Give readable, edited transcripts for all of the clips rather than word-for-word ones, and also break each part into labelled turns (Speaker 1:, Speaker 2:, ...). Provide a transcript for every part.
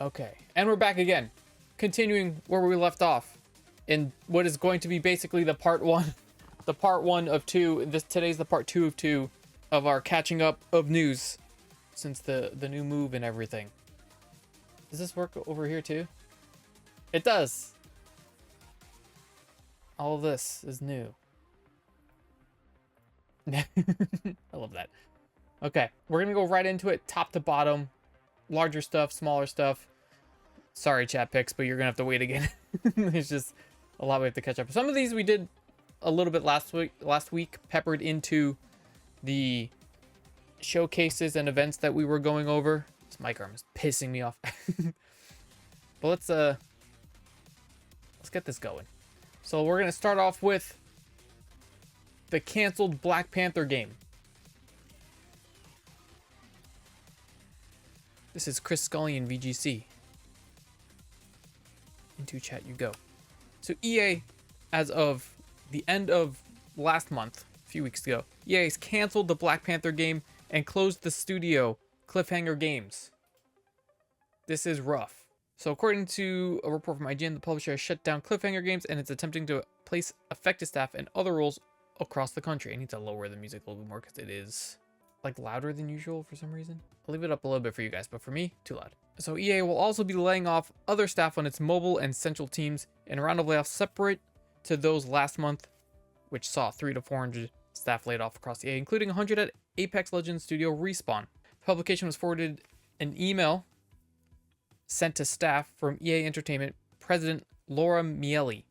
Speaker 1: Okay, and we're back again, continuing where we left off in what is going to be basically the part one, the part one of two. Today's the part two of two of our catching up of news since the new move and everything. Does this work over here too? It does. All of this is new. I love that. Okay, we're gonna go right into it, top to bottom, larger stuff, smaller stuff. Sorry, chat picks, but you're gonna have to wait again. There's just a lot we have to catch up. Some of these we did a little bit last week, peppered into the showcases and events that we were going over. This mic arm is pissing me off. But let's get this going. So we're gonna start off with the canceled Black Panther game. This is Chris Scullion VGC. Into chat you go. So EA, as of the end of last month, a few weeks ago, EA has canceled the Black Panther game and closed the studio, Cliffhanger Games. This is rough. So according to a report from IGN, the publisher has shut down Cliffhanger Games and it's attempting to place affected staff and other roles across the country. I need to lower the music a little bit more because it is like louder than usual for some reason. I'll leave it up a little bit for you guys, but for me, too loud. So EA will also be laying off other staff on its mobile and central teams in a round of layoffs separate to those last month, which saw 300 to 400 staff laid off across EA, including 100 at Apex Legends studio Respawn. The publication was forwarded an email sent to staff from EA Entertainment President Laura Miele,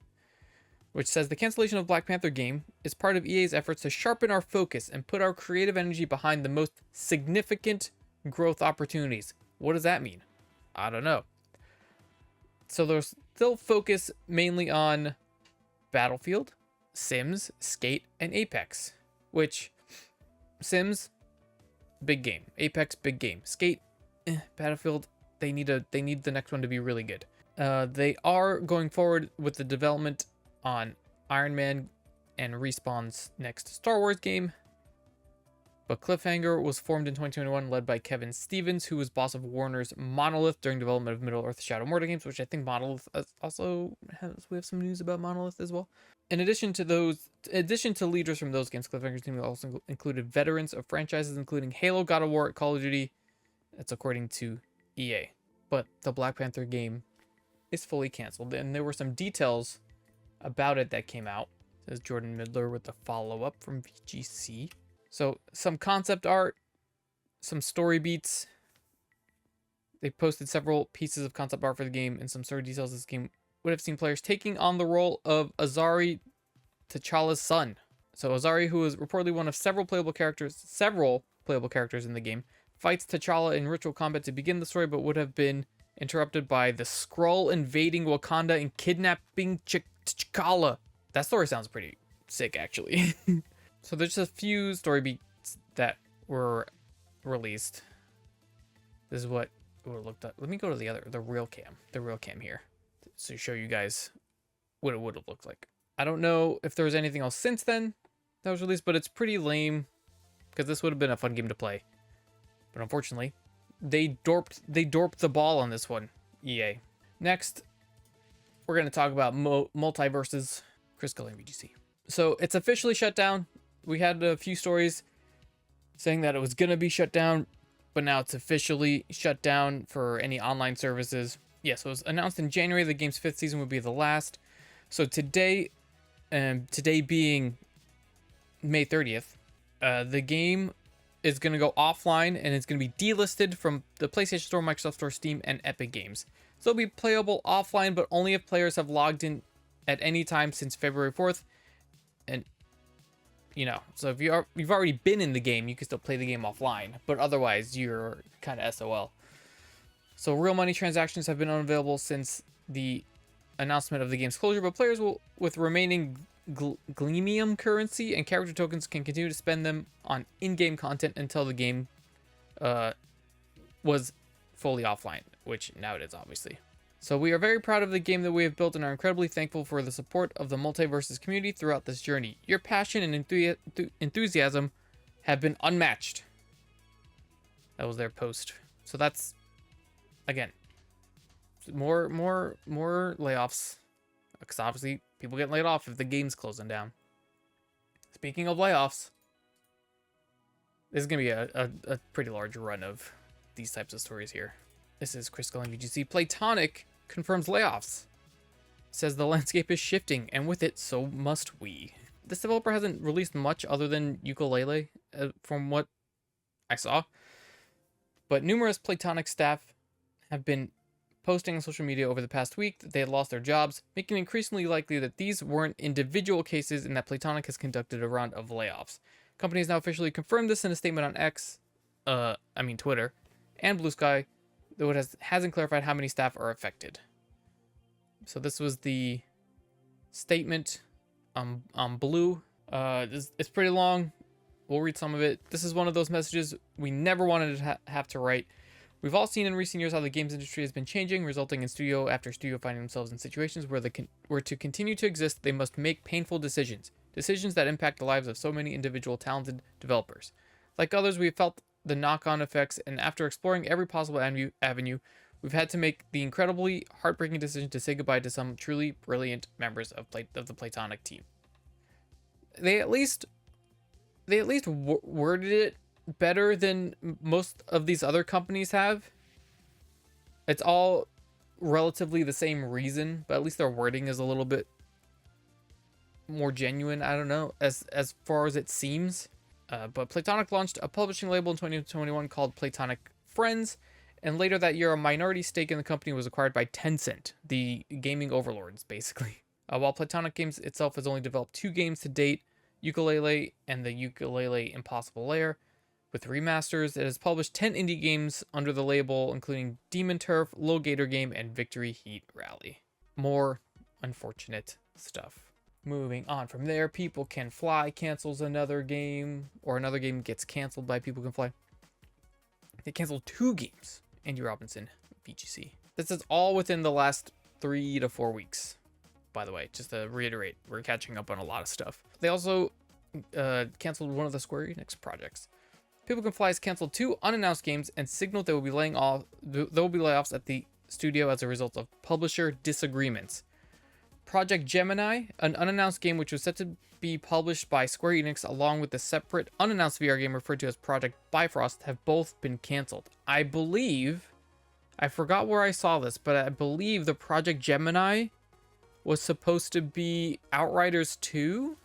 Speaker 1: which says the cancellation of Black Panther game is part of EA's efforts to sharpen our focus and put our creative energy behind the most significant growth opportunities. What does that mean? I don't know. So there's still focus mainly on Battlefield, Sims, Skate, and Apex, which Sims, big game. Apex, big game. Skate, Battlefield, they need the next one to be really good. They are going forward with the development on Iron Man and Respawn's next Star Wars game. But Cliffhanger was formed in 2021, led by Kevin Stevens, who was boss of Warner's Monolith during development of Middle-earth Shadow Mortar games, which I think Monolith also has, we have some news about Monolith as well. In addition to leaders from those games, Cliffhanger's team also included veterans of franchises, including Halo, God of War, Call of Duty. That's according to EA. But the Black Panther game is fully canceled, and there were some details about it that came out. Says Jordan Midler with the follow-up from VGC. So some concept art, some story beats. They posted several pieces of concept art for the game and some story details. This game would have seen players taking on the role of Azari, T'Challa's son. So Azari, who is reportedly one of several playable characters in the game, fights T'Challa in ritual combat to begin the story, but would have been interrupted by the Skrull invading Wakanda and kidnapping T'Challa. That story sounds pretty sick, actually. So there's just a few story beats that were released. This is what it would have looked like. Let me go to the real cam here, to show you guys what it would have looked like. I don't know if there was anything else since then that was released, but it's pretty lame because this would have been a fun game to play. But unfortunately, they dorped the ball on this one, EA. Next, we're going to talk about Multiverses, Chris Scullion VGC. So it's officially shut down. We had a few stories saying that it was going to be shut down, but now it's officially shut down for any online services. Yes, it was announced in January the game's 5th season would be the last. So today being May 30th, the game is going to go offline and it's going to be delisted from the PlayStation Store, Microsoft Store, Steam, and Epic Games. So it'll be playable offline, but only if players have logged in at any time since February 4th. And, you know, so if you've already been in the game, you can still play the game offline, but otherwise you're kind of SOL. So real money transactions have been unavailable since the announcement of the game's closure, but players with remaining Gleamium currency and character tokens can continue to spend them on in-game content until the game was fully offline, which now it is, obviously. So we are very proud of the game that we have built and are incredibly thankful for the support of the Multiverses community throughout this journey. Your passion and enthusiasm have been unmatched. That was their post. So that's, again, more layoffs, because obviously people get laid off if the game's closing down. Speaking of layoffs, this is gonna be a pretty large run of these types of stories here. This is Chris Cullen, VGC. Playtonic confirms layoffs. Says the landscape is shifting, and with it, so must we. This developer hasn't released much other than Yooka-Laylee, from what I saw. But numerous Playtonic staff have been posting on social media over the past week that they had lost their jobs, making it increasingly likely that these weren't individual cases and that Playtonic has conducted a round of layoffs. Company has now officially confirmed this in a statement on Twitter, and Blue Sky, though it hasn't clarified how many staff are affected. So this was the statement on Blue. It's pretty long. We'll read some of it. This is one of those messages we never wanted to have to write. We've all seen in recent years how the games industry has been changing, resulting in studio after studio finding themselves in situations where to continue to exist, they must make painful decisions. Decisions that impact the lives of so many individual talented developers. Like others, we've felt the knock-on effects, and after exploring every possible avenue, we've had to make the incredibly heartbreaking decision to say goodbye to some truly brilliant members of the Playtonic team. They at least worded it better than most of these other companies have. It's all relatively the same reason, but at least their wording is a little bit more genuine. I don't know, as far as it seems. But Playtonic launched a publishing label in 2021 called Playtonic Friends, and later that year, a minority stake in the company was acquired by Tencent, the gaming overlords, basically. While Playtonic Games itself has only developed 2 games to date, Yooka-Laylee and the Yooka-Laylee Impossible Lair, with remasters, it has published 10 indie games under the label, including Demon Turf, Low Gator Game, and Victory Heat Rally. More unfortunate stuff. Moving on from there, People Can Fly cancels another game, or another game gets canceled by People Can Fly. They canceled 2 games. Andy Robinson, VGC. This is all within the last 3 to 4 weeks. By the way, just to reiterate, we're catching up on a lot of stuff. They also canceled one of the Square Enix projects. People Can Fly has canceled 2 unannounced games and signaled there will be layoffs at the studio as a result of publisher disagreements. Project Gemini, an unannounced game which was set to be published by Square Enix along with the separate unannounced VR game referred to as Project Bifrost, have both been canceled. I forgot where I saw this, but I believe the Project Gemini was supposed to be Outriders 2.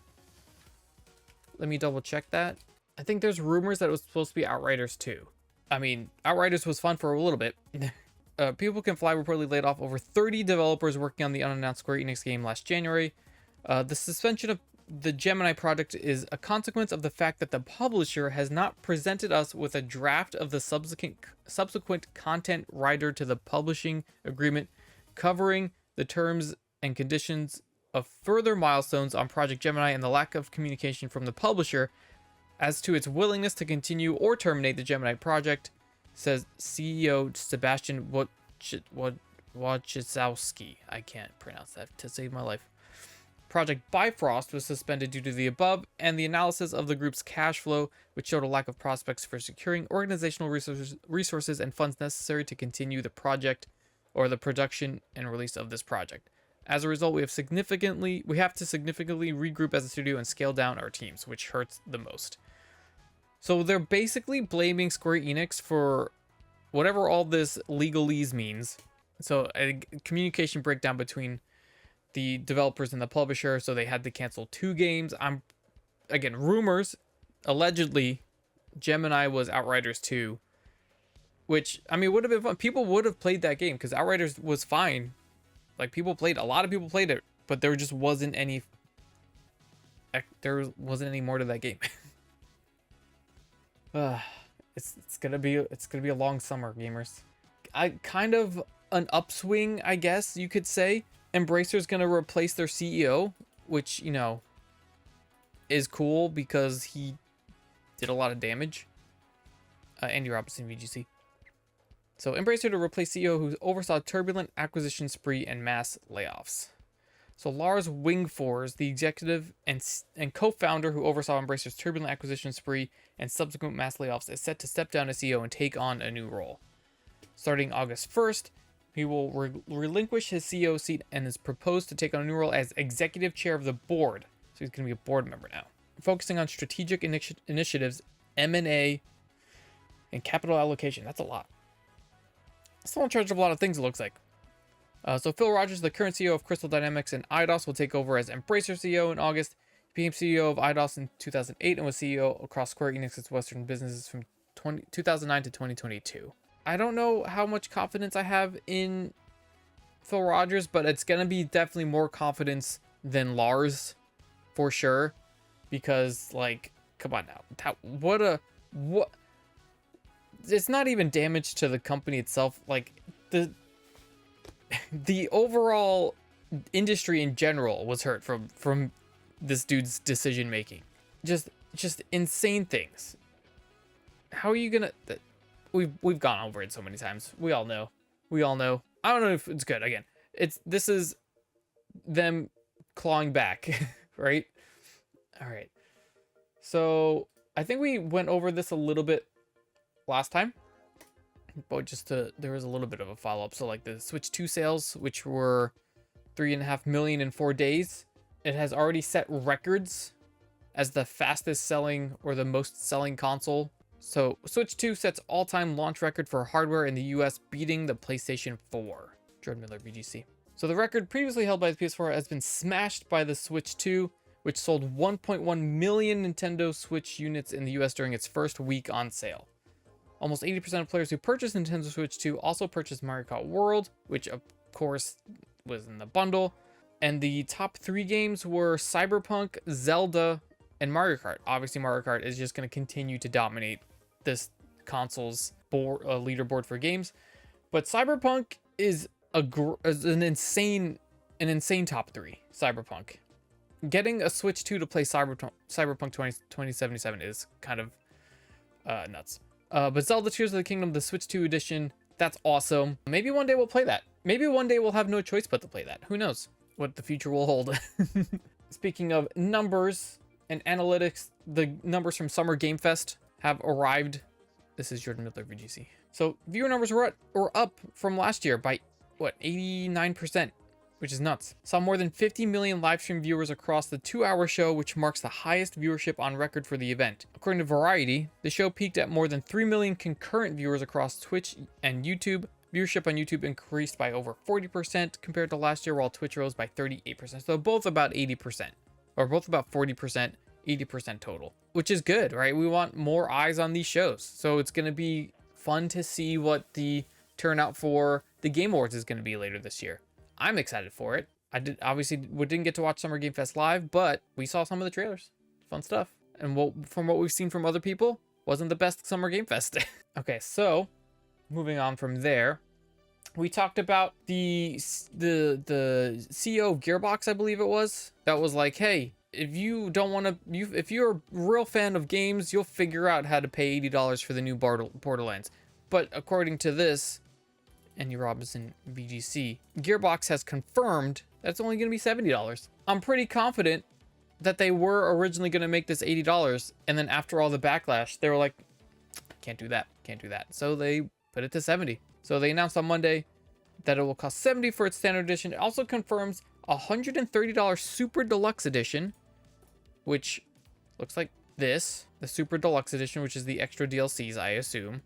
Speaker 1: Let me double check that. I think there's rumors that it was supposed to be Outriders 2. I mean, Outriders was fun for a little bit. People Can Fly reportedly laid off over 30 developers working on the unannounced Square Enix game last January. The suspension of the Gemini project is a consequence of the fact that the publisher has not presented us with a draft of the subsequent content rider to the publishing agreement covering the terms and conditions of further milestones on Project Gemini, and the lack of communication from the publisher as to its willingness to continue or terminate the Gemini project, says CEO Sebastian Wojciechowski. I can't pronounce that to save my life. Project Bifrost was suspended due to the above and the analysis of the group's cash flow, which showed a lack of prospects for securing organizational resources and funds necessary to continue the project or the production and release of this project. As a result, we have to significantly regroup as a studio and scale down our teams, which hurts the most. So they're basically blaming Square Enix for whatever all this legalese means. So a communication breakdown between the developers and the publisher, so they had to cancel 2 games. Again, rumors, allegedly, Gemini was Outriders 2, which, I mean, would have been fun. People would have played that game because Outriders was fine. Like, a lot of people played it, but there just wasn't any more to that game. It's gonna be a long summer, gamers. Kind of an upswing, I guess you could say. Embracer's gonna replace their CEO, which, you know, is cool because he did a lot of damage. Andy Robinson, VGC. So Embracer to replace CEO who oversaw turbulent acquisition spree and mass layoffs. So Lars Wingfors, the executive and co-founder who oversaw Embracer's turbulent acquisition spree and subsequent mass layoffs, is set to step down as CEO and take on a new role. Starting August 1st, He will relinquish his CEO seat and is proposed to take on a new role as executive chair of the board. So he's going to be a board member now, focusing on strategic initiatives, M&A, and capital allocation. That's a lot. Still in charge of a lot of things, it looks like. So Phil Rogers, the current CEO of Crystal Dynamics and IDOS, will take over as Embracer CEO in August. He became CEO of IDOS in 2008 and was CEO across Square Enix's Western businesses from 2009 to 2022. I don't know how much confidence I have in Phil Rogers, but it's going to be definitely more confidence than Lars, for sure. Because, like, come on now. What? It's not even damage to the company itself. Like, the overall industry in general was hurt from this dude's decision making. Just insane things. How are you gonna? We've gone over it so many times. We all know. I don't know if it's good. Again, this is them clawing back, right? All right. So I think we went over this a little bit last time, but there was a little bit of a follow up. So like the Switch 2 sales, which were 3.5 million in 4 days, it has already set records as the fastest selling or the most selling console. So Switch 2 sets all-time launch record for hardware in the US, beating the PlayStation 4. Jordan Miller, VGC. So the record previously held by the PS4 has been smashed by the Switch 2, which sold 1.1 million Nintendo Switch units in the US during its first week on sale. Almost 80% of players who purchased Nintendo Switch 2 also purchased Mario Kart World, which of course was in the bundle. And the top 3 games were Cyberpunk, Zelda, and Mario Kart. Obviously, Mario Kart is just going to continue to dominate this console's leaderboard for games. But Cyberpunk is an insane top 3. Cyberpunk. Getting a Switch 2 to play Cyberpunk 2077 is kind of nuts. But Zelda Tears of the Kingdom, the Switch 2 edition, that's awesome. Maybe one day we'll play that. Maybe one day we'll have no choice but to play that. Who knows what the future will hold. Speaking of numbers and analytics, the numbers from Summer Game Fest have arrived. This is Jordan Miller, VGC. So viewer numbers were up from last year by, what, 89%, which is nuts. Saw more than 50 million live stream viewers across the 2-hour show, which marks the highest viewership on record for the event. According to Variety, the show peaked at more than 3 million concurrent viewers across Twitch and YouTube. Viewership on YouTube increased by over 40% compared to last year, while Twitch rose by 38%. So both about 80%, or both about 40%, 80% total, which is good, right? We want more eyes on these shows. So it's going to be fun to see what the turnout for the Game Awards is going to be later this year. I'm excited for it. We didn't get to watch Summer Game Fest live, but we saw some of the trailers. Fun stuff. And from what we've seen from other people, wasn't the best Summer Game Fest. Okay, so moving on from there, we talked about the CEO of Gearbox, I believe it was, that was like, hey, if you don't want to, if you're a real fan of games, you'll figure out how to pay $80 for the new Borderlands. But according to this, Andy Robinson, VGC, Gearbox has confirmed that it's only going to be $70. I'm pretty confident that they were originally going to make this $80, and then after all the backlash, they were like, can't do that. So they put it to $70. So they announced on Monday that it will cost $70 for its standard edition. It also confirms a $130 Super Deluxe Edition, which looks like this, the Super Deluxe Edition, which is the extra DLCs, I assume.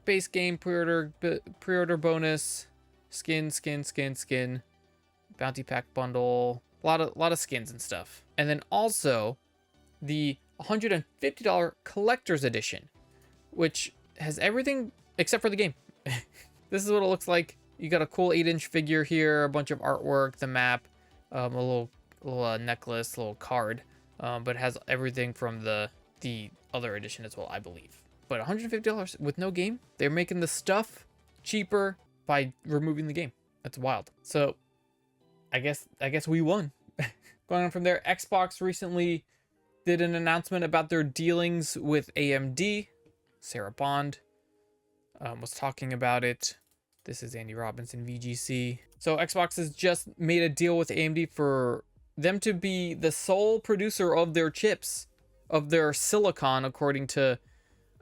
Speaker 1: Base game, pre-order bonus, skin, bounty pack bundle, a lot of skins and stuff. And then also the $150 collector's edition, which has everything except for the game. This is what it looks like. You got a cool 8-inch figure here, a bunch of artwork, the map, a little necklace, a little card, but it has everything from the other edition as well, I believe. But $150 with no game? They're making the stuff cheaper by removing the game. That's wild. So I guess we won. Going on from there, Xbox recently did an announcement about their dealings with AMD. Sarah Bond was talking about it. This is Andy Robinson, VGC. So Xbox has just made a deal with AMD for them to be the sole producer of their chips, of their silicon, according to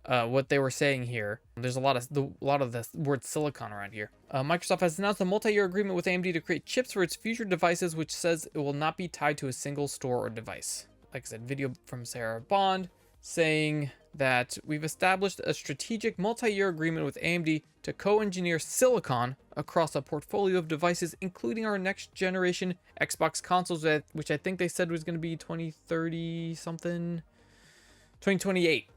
Speaker 1: what they were saying here. There's a lot of the word silicon around here. Microsoft has announced a multi-year agreement with AMD to create chips for its future devices, which says it will not be tied to a single store or device. Like I said, video from Sarah Bond saying that we've established a strategic multi-year agreement with AMD to co-engineer silicon across a portfolio of devices, including our next generation Xbox consoles, which I think they said was going to be 2030 something, 2028.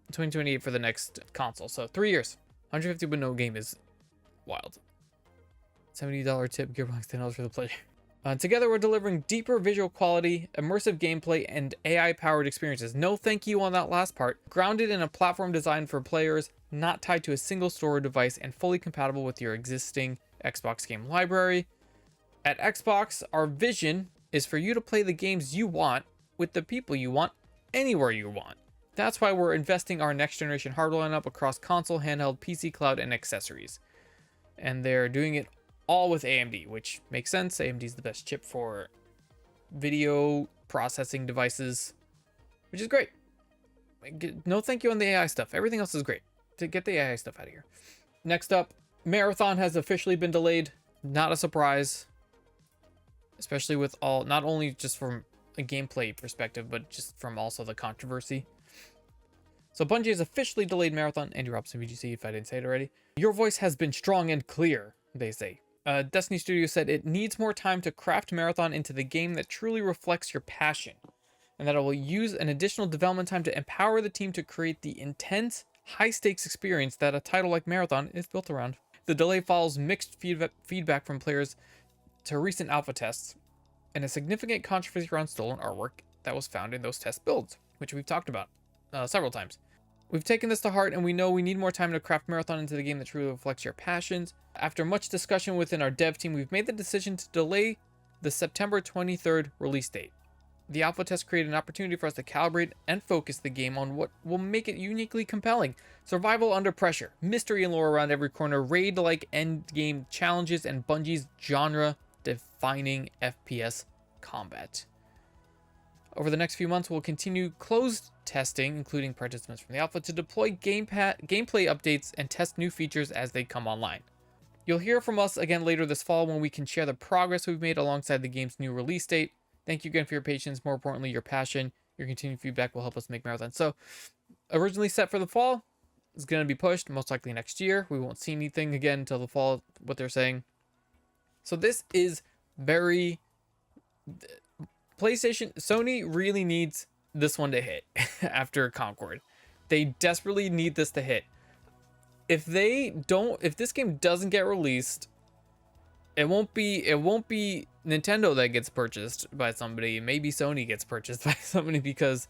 Speaker 1: 2028 for the next console. So 3 years. 150 with no game is wild. $70 tip, Gearbox $10 for the pleasure. Together, we're delivering deeper visual quality, immersive gameplay, and AI-powered experiences. No thank you on that last part. Grounded in a platform designed for players, not tied to a single store or device, and fully compatible with your existing Xbox game library. At Xbox, our vision is for you to play the games you want, with the people you want, anywhere you want. That's why we're investing our next generation hardware lineup across console, handheld, PC, cloud, and accessories. And they're doing it all with AMD, which makes sense. AMD is the best chip for video processing devices, which is great. No thank you on the AI stuff. Everything else is great. To get the AI stuff out of here. Next up, Marathon has officially been delayed. Not a surprise, especially with all, not only just from a gameplay perspective, but just from also the controversy. So Bungie has officially delayed Marathon. Andy Robson, VGC, if I didn't say it already. Your voice has been strong and clear, they say. Destiny Studio said it needs more time to craft Marathon into the game that truly reflects your passion, and that it will use an additional development time to empower the team to create the intense, high-stakes experience that a title like Marathon is built around. The delay follows mixed feedback from players to recent alpha tests, and a significant controversy around stolen artwork that was found in those test builds, which we've talked about several times. We've taken this to heart, and we know we need more time to craft Marathon into the game that truly reflects your passions. After much discussion within our dev team, we've made the decision to delay the September 23rd release date. The alpha test created an opportunity for us to calibrate and focus the game on what will make it uniquely compelling. Survival under pressure, mystery and lore around every corner, raid-like endgame challenges, and Bungie's genre-defining FPS combat. Over the next few months, we'll continue closed testing, including participants from the alpha, to deploy gameplay updates and test new features as they come online. You'll hear from us again later this fall when we can share the progress we've made alongside the game's new release date. Thank you again for your patience, more importantly, your passion. Your continued feedback will help us make Marathon. So, originally set for the fall, is going to be pushed, most likely next year. We won't see anything again until the fall, what they're saying. So this is very... Sony really needs this one to hit after Concord. They desperately need this to hit. If this game doesn't get released, it won't be Nintendo that gets purchased by somebody. Maybe Sony gets purchased by somebody, because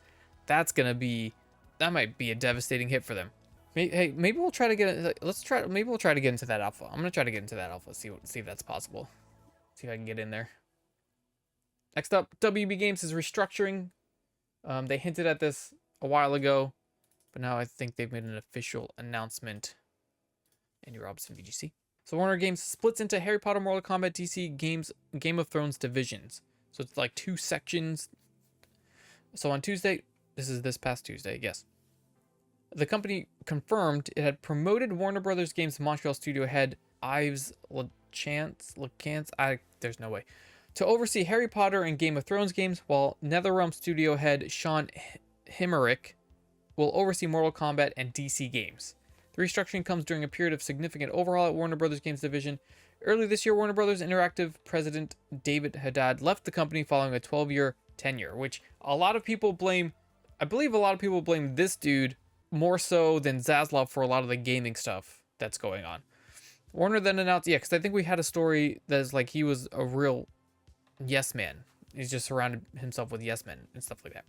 Speaker 1: that might be a devastating hit for them. Hey, maybe we'll try to get maybe we'll try to get into that alpha. I'm gonna try to get into that alpha, see if that's possible. See if I can get in there. Next up, WB Games is restructuring. They hinted at this a while ago, but now I think they've made an official announcement. Andy Robson, VGC. So Warner Games splits into Harry Potter, Mortal Kombat, DC Games, Game of Thrones divisions. So it's like 2 sections. So on Tuesday, this past Tuesday, yes. The company confirmed it had promoted Warner Brothers Games Montreal studio head Yves LeCance, there's no way, to oversee Harry Potter and Game of Thrones games, while NetherRealm studio head Sean Himmerich will oversee Mortal Kombat and DC games. The restructuring comes during a period of significant overhaul at Warner Brothers Games division. Early this year, Warner Brothers Interactive president David Haddad left the company following a 12-year tenure, which I believe a lot of people blame this dude more so than Zaslav for a lot of the gaming stuff that's going on. Warner then announced, because I think we had a story that's like he was a real yes man. He's just surrounded himself with yes men and stuff like that.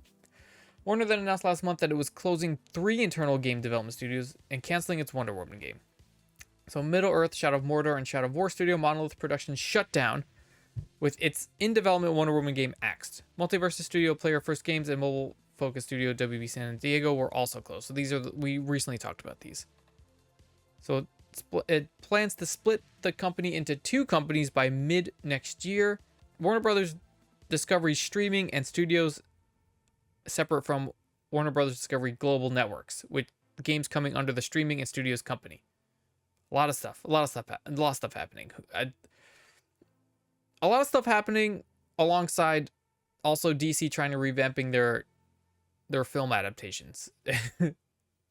Speaker 1: Warner then announced last month that it was closing 3 internal game development studios and canceling its Wonder Woman game. So Middle-earth, Shadow of Mordor, and Shadow of War studio Monolith Productions shut down, with its in-development Wonder Woman game axed. Multiverse Studio, Player First Games, and Mobile Focus Studio WB San Diego were also closed. So these are we recently talked about these. So it plans to split the company into 2 companies by mid next year. Warner Brothers Discovery Streaming and Studios, separate from Warner Brothers Discovery Global Networks, which games coming under the streaming and studios company. A lot of stuff happening. A lot of stuff happening alongside also DC trying to revamping their film adaptations.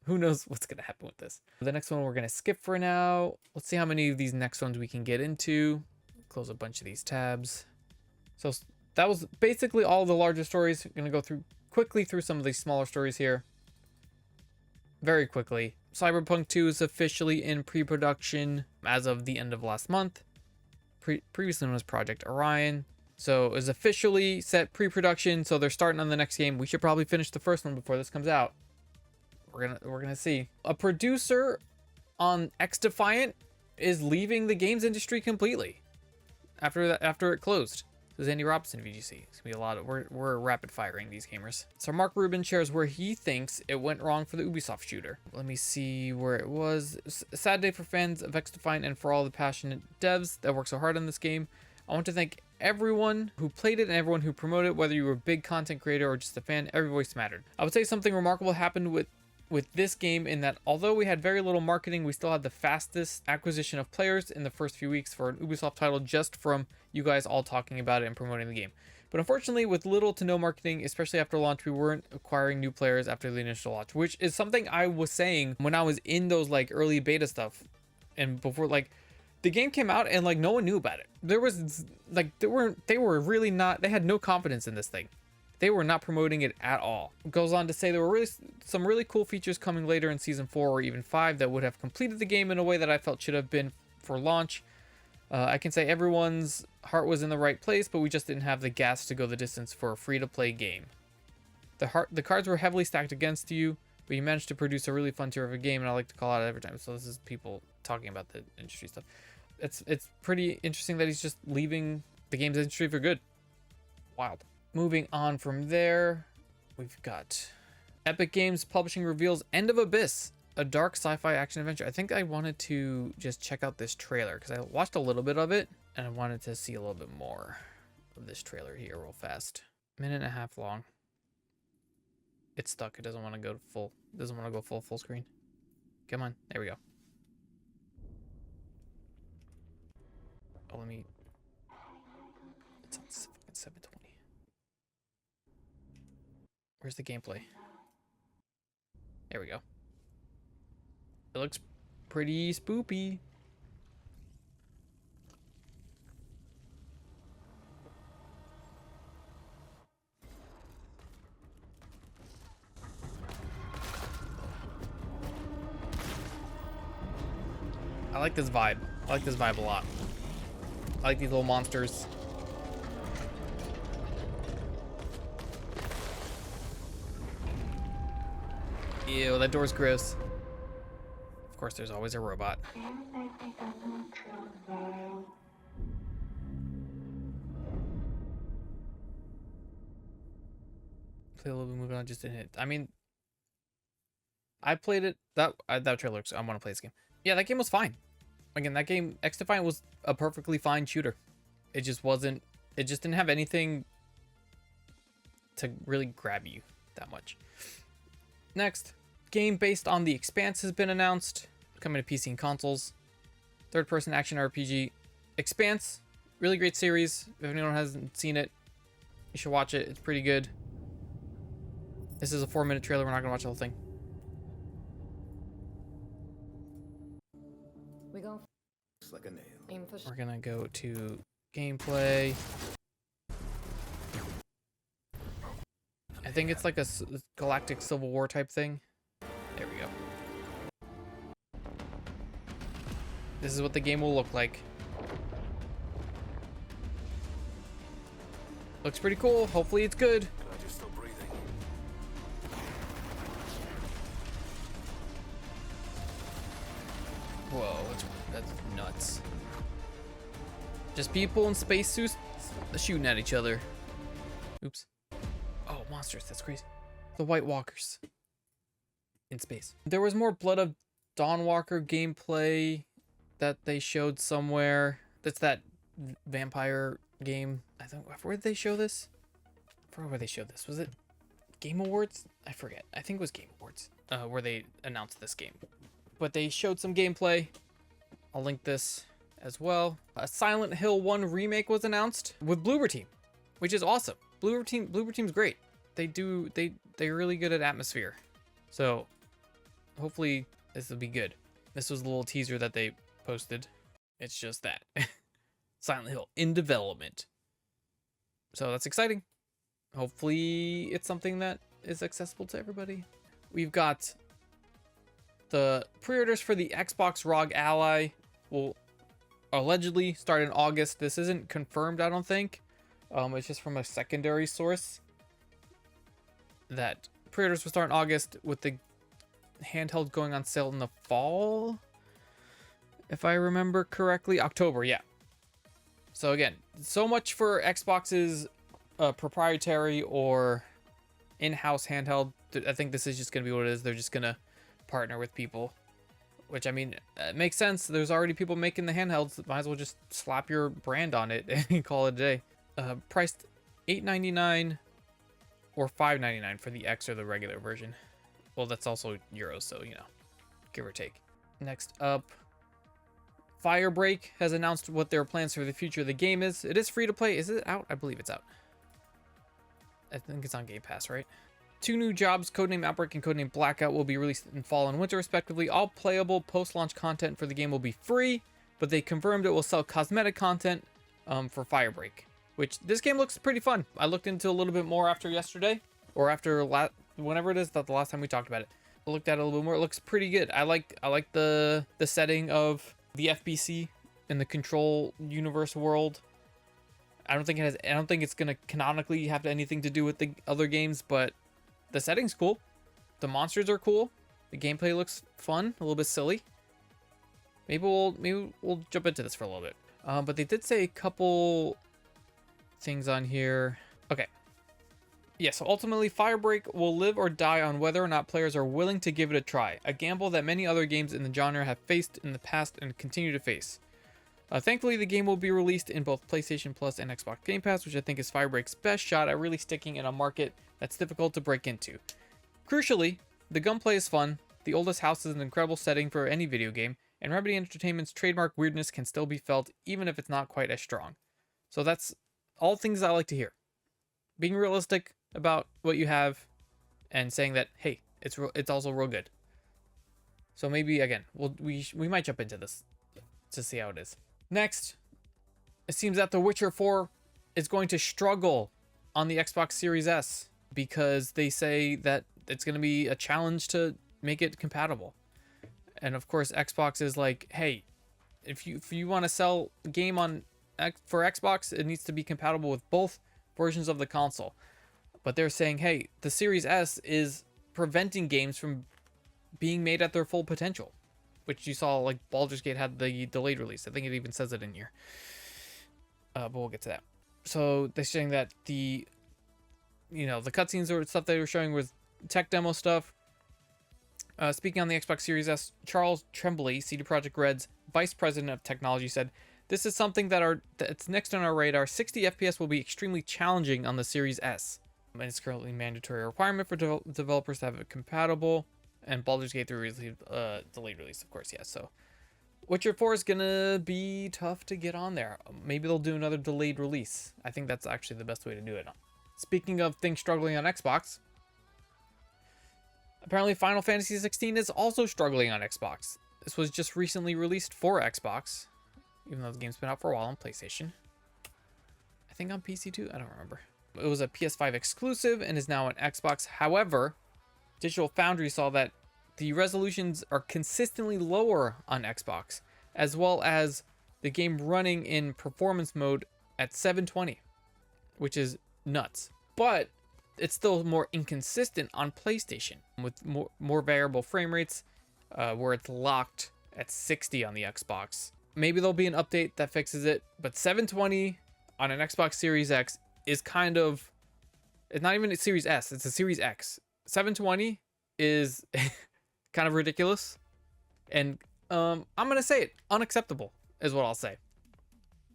Speaker 1: Who knows what's going to happen with this. The next one we're going to skip for now. Let's see how many of these next ones we can get into. Close a bunch of these tabs. So that was basically all the larger stories. I'm going to go quickly through some of these smaller stories here. Very quickly. Cyberpunk 2 is officially in pre-production as of the end of last month. Previously known as Project Orion. So it was officially set pre-production. So they're starting on the next game. We should probably finish the first one before this comes out. We're gonna see. A producer on XDefiant is leaving the games industry completely after it closed. This is Andy Robinson, VGC. It's gonna be a lot of we're rapid firing these gamers. So Mark Rubin shares where he thinks it went wrong for the Ubisoft shooter. Let me see where it was. Sad day for fans of XDefiant and for all the passionate devs that work so hard on this game. I want to thank everyone who played it and everyone who promoted it, whether you were a big content creator or just a fan. Every voice mattered. I would say something remarkable happened with this game in that although we had very little marketing, we still had the fastest acquisition of players in the first few weeks for an Ubisoft title just from you guys all talking about it and promoting the game. But unfortunately, with little to no marketing, especially after launch, we weren't acquiring new players after the initial launch, which is something I was saying when I was in those like early beta stuff and before like the game came out and like no one knew about it. There was like they were really not, they had no confidence in this thing. They were not promoting it at all. It goes on to say there were some really cool features coming later in season 4 or even 5 that would have completed the game in a way that I felt should have been for launch. I can say everyone's heart was in the right place, but we just didn't have the gas to go the distance for a free-to-play game. The cards were heavily stacked against you, but you managed to produce a really fun tier of a game, and I like to call out every time. So this is people talking about the industry stuff. It's pretty interesting that he's just leaving the games industry for good. Wild. Moving on from there, we've got Epic Games Publishing reveals End of Abyss, a dark sci-fi action adventure. I think I wanted to just check out this trailer because I watched a little bit of it and I wanted to see a little bit more of this trailer here real fast. Minute and a half long. It's stuck. It doesn't want to go full. It doesn't want to go full screen. Come on. There we go. Oh, let me. It's on 720. Where's the gameplay? There we go. It looks pretty spoopy. I like this vibe. I like this vibe a lot. I like these little monsters. Ew, that door's gross. Of course, there's always a robot. Play a little bit, moving on, just didn't hit. I mean, I played it. That trailer looks. I want to play this game. Yeah, that game was fine. Again, that game, XDefiant was a perfectly fine shooter. It just wasn't. It just didn't have anything to really grab you that much. Next, game based on The Expanse has been announced, coming to PC and consoles. Third-person action RPG. Expanse, really great series. If anyone hasn't seen it, you should watch it. It's pretty good. This is a 4-minute trailer. We're not gonna watch the whole thing. We're gonna go to gameplay. I think it's like a galactic civil war type thing. There we go. This is what the game will look like. Looks pretty cool. Hopefully it's good.
Speaker 2: Glad you're still breathing.
Speaker 1: Whoa, that's nuts. Just people in spacesuits shooting at each other. Oops. Oh, monsters. That's crazy. The White Walkers in space. There was more Blood of Dawnwalker gameplay that they showed somewhere. That's that vampire game. I think. Where did they show this? I forgot where they showed this. Was it Game Awards? I forget. I think it was Game Awards where they announced this game. But they showed some gameplay. I'll link this as well. A Silent Hill 1 remake was announced with Bloober Team, which is awesome. Bloober Team's great. They're really good at atmosphere. So hopefully this will be good. This was a little teaser that they posted. It's just that. Silent Hill in development. So that's exciting. Hopefully it's something that is accessible to everybody. We've got the pre-orders for the Xbox ROG Ally will allegedly start in August. This isn't confirmed, I don't think. It's just from a secondary source that pre-orders will start in August, with the handheld going on sale in the fall, if I remember correctly. October, yeah. So again, so much for Xbox's proprietary or in-house handheld. I think this is just going to be what it is. They're just going to partner with people, which, I mean, it makes sense. There's already people making the handhelds. Might as well just slap your brand on it and call it a day. Priced $8.99 or $5.99 for the X or the regular version. Well, that's also euros, so, you know, give or take. Next up, Firebreak has announced what their plans for the future of the game is. It is free to play. Is it out? I believe it's out. I think it's on Game Pass, right? 2 new jobs, Codename Outbreak and Codename Blackout, will be released in fall and winter, respectively. All playable post-launch content for the game will be free, but they confirmed it will sell cosmetic content for Firebreak, which this game looks pretty fun. I looked into a little bit more after yesterday, or after whenever it is, that the last time we talked about it. I looked at it a little bit more. It looks pretty good. I like the setting of the FBC and the Control universe world. I don't think it's gonna canonically have anything to do with the other games, but the setting's cool. The monsters are cool. The gameplay looks fun, a little bit silly. Maybe we'll jump into this for a little bit. But they did say a couple things on here. Okay. Yeah, so ultimately, Firebreak will live or die on whether or not players are willing to give it a try, a gamble that many other games in the genre have faced in the past and continue to face. Thankfully, the game will be released in both PlayStation Plus and Xbox Game Pass, which I think is Firebreak's best shot at really sticking in a market that's difficult to break into. Crucially, the gunplay is fun, the oldest house is an incredible setting for any video game, and Remedy Entertainment's trademark weirdness can still be felt even if it's not quite as strong. So that's all things I like to hear. Being realistic about what you have and saying that, hey, it's also real good. So maybe, again, we might jump into this to see how it is. Next, it seems that The Witcher 4 is going to struggle on the Xbox Series S because they say that it's going to be a challenge to make it compatible. And of course, Xbox is like, hey, if you want to sell a game for Xbox, it needs to be compatible with both versions of the console. But they're saying, hey, the Series S is preventing games from being made at their full potential, which you saw, like Baldur's Gate had the delayed release. I think it even says it in here. But we'll get to that. So they're saying that the cutscenes or stuff they were showing was tech demo stuff. Speaking on the Xbox Series S, Charles Tremblay, CD Projekt Red's vice president of technology, said, "This is something that's next on our radar. 60 FPS will be extremely challenging on the Series S. And it's currently a mandatory requirement for developers to have it compatible." And Baldur's Gate 3 received delayed release, of course, yeah. So Witcher 4 is going to be tough to get on there. Maybe they'll do another delayed release. I think that's actually the best way to do it. Speaking of things struggling on Xbox, apparently Final Fantasy 16 is also struggling on Xbox. This was just recently released for Xbox, even though the game's been out for a while on PlayStation. I think on PC too? I don't remember. It was a PS5 exclusive and is now on Xbox. However, Digital Foundry saw that the resolutions are consistently lower on Xbox, as well as the game running in performance mode at 720, which is nuts. But it's still more inconsistent on PlayStation with more variable frame rates, where it's locked at 60 on the Xbox. Maybe there'll be an update that fixes it, but 720 on an Xbox Series X is kind of, it's not even a Series S, it's a Series X. 720 is kind of ridiculous, and I'm gonna say it, unacceptable is what I'll say.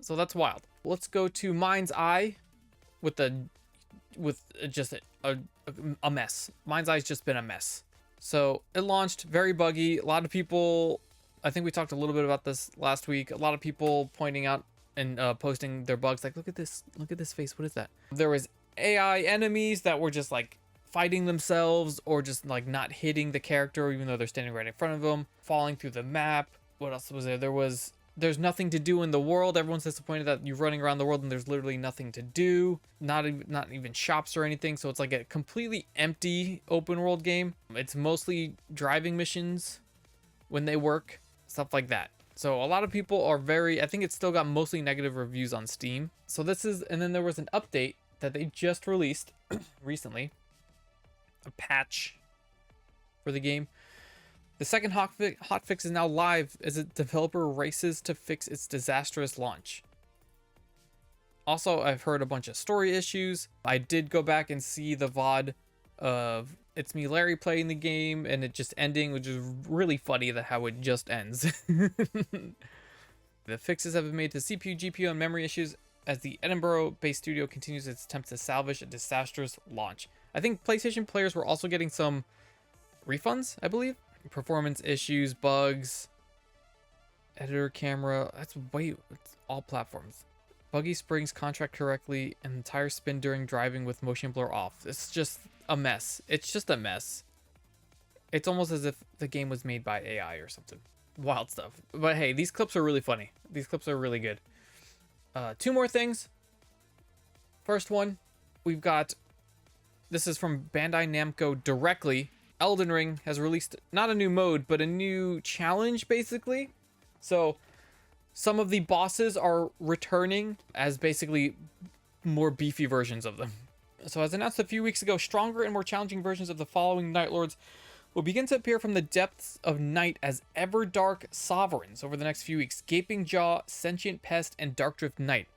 Speaker 1: So that's wild. Let's go to MindsEye with the with just a mess. MindsEye's just been a mess. So it launched very buggy. A lot of people, I think we talked a little bit about this last week. A lot of people pointing out and posting their bugs, like, look at this face. What is that? There was AI enemies that were just like fighting themselves, or just like not hitting the character even though they're standing right in front of them, falling through the map. What else was there? There's nothing to do in the world. Everyone's disappointed that you're running around the world and there's literally nothing to do. Not even shops or anything. So it's like a completely empty open world game. It's mostly driving missions when they work, stuff like that. So a lot of people are I think it's still got mostly negative reviews on Steam. So and then there was an update that they just released recently, a patch for the game. The second hotfix is now live as a developer races to fix its disastrous launch. Also, I've heard a bunch of story issues. I did go back and see the VOD of It's Me Larry playing the game and it just ending, which is really funny that how it just ends. The fixes have been made to CPU, GPU, and memory issues as the Edinburgh-based studio continues its attempts to salvage a disastrous launch. I think PlayStation players were also getting some refunds, I believe. Performance issues, bugs, editor camera. It's all platforms. Buggy springs contract correctly and tire spin during driving with motion blur off. It's just a mess. It's just a mess. It's almost as if the game was made by AI or something. Wild stuff. But hey, these clips are really funny. These clips are really good. Two more things. First one, this is from Bandai Namco directly. Elden Ring has released not a new mode, but a new challenge, basically. So some of the bosses are returning as basically more beefy versions of them. So as announced a few weeks ago, stronger and more challenging versions of the following Night Lords will begin to appear from the depths of night as Everdark Sovereigns over the next few weeks. Gaping Jaw, Sentient Pest, and Darkdrift Knight.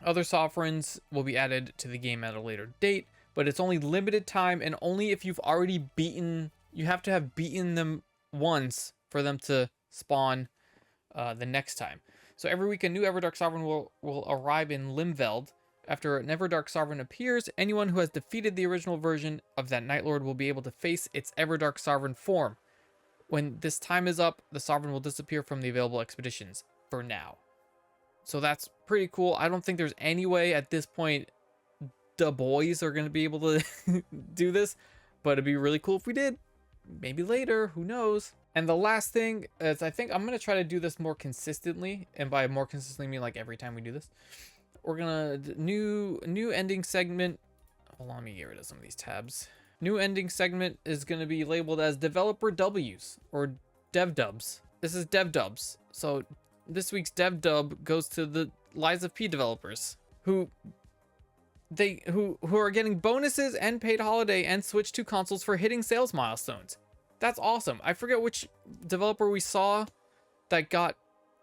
Speaker 1: Other sovereigns will be added to the game at a later date, but it's only limited time and only if you've already you have to have beaten them once for them to spawn the next time. So every week a new Everdark Sovereign will arrive in Limveld. After an Everdark Sovereign appears, anyone who has defeated the original version of that Night Lord will be able to face its Everdark Sovereign form. When this time is up, the Sovereign will disappear from the available expeditions for now. So that's pretty cool. I don't think there's any way at this point the boys are going to be able to do this, but it'd be really cool if we did. Maybe later, who knows? And the last thing is, I think I'm going to try to do this more consistently, and by more consistently I mean like every time we do this. We're gonna new ending segment. Hold on, let me get rid of some of these tabs. New ending segment is gonna be labeled as Developer W's or Dev Dubs. This is Dev Dubs. So this week's Dev Dub goes to the Lies of P developers who are getting bonuses and paid holiday and Switch 2 consoles for hitting sales milestones. That's awesome. I forget which developer we saw that got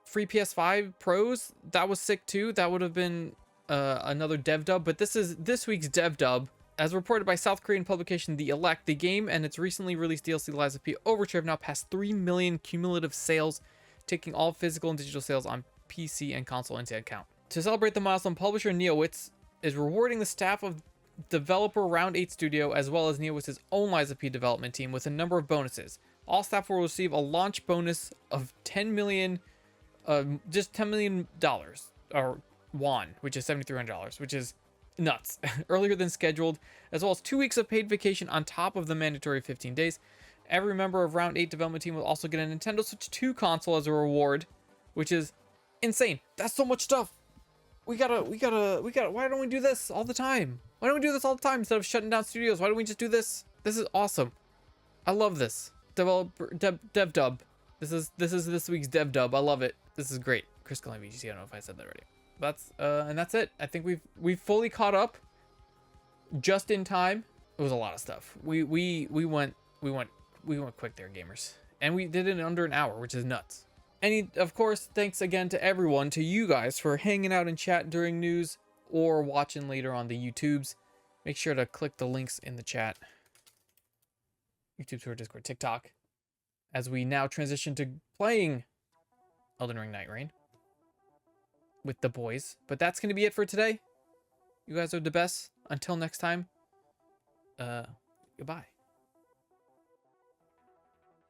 Speaker 1: free PS5 Pros. That was sick too. That would have been another dev dub, but this is this week's dev dub. As reported by South Korean publication The Elect, the game and its recently released DLC Lies of P Overture have now passed 3 million cumulative sales, taking all physical and digital sales on PC and console into account. To celebrate the milestone, publisher Neowitz is rewarding the staff of developer Round 8 Studio as well as Neowitz's own Lies of P development team with a number of bonuses. All staff will receive a launch bonus of $10 million, just $10 million or won, which is $7,300, which is nuts. Earlier than scheduled, as well as 2 weeks of paid vacation on top of the mandatory 15 days. Every member of Round 8 development team will also get a Nintendo Switch 2 console as a reward, which is insane. That's so much stuff. We gotta, why don't we do this all the time? Why don't we do this all the time instead of shutting down studios? Why don't we just do this? This is awesome. I love this. Dev Dub. This is this week's Dev Dub. I love it. This is great. Chris Calling VGC. I don't know if I said that already. And that's it. I think we've fully caught up just in time. It was a lot of stuff. We went quick there, gamers. And we did it in under an hour, which is nuts. And of course, thanks again to everyone, to you guys for hanging out and chat during news or watching later on the YouTubes. Make sure to click the links in the chat. YouTube, Twitter, Discord, TikTok. As we now transition to playing Elden Ring Night Rain with the boys. But that's going to be it for today. You guys are the best. Until next time, goodbye.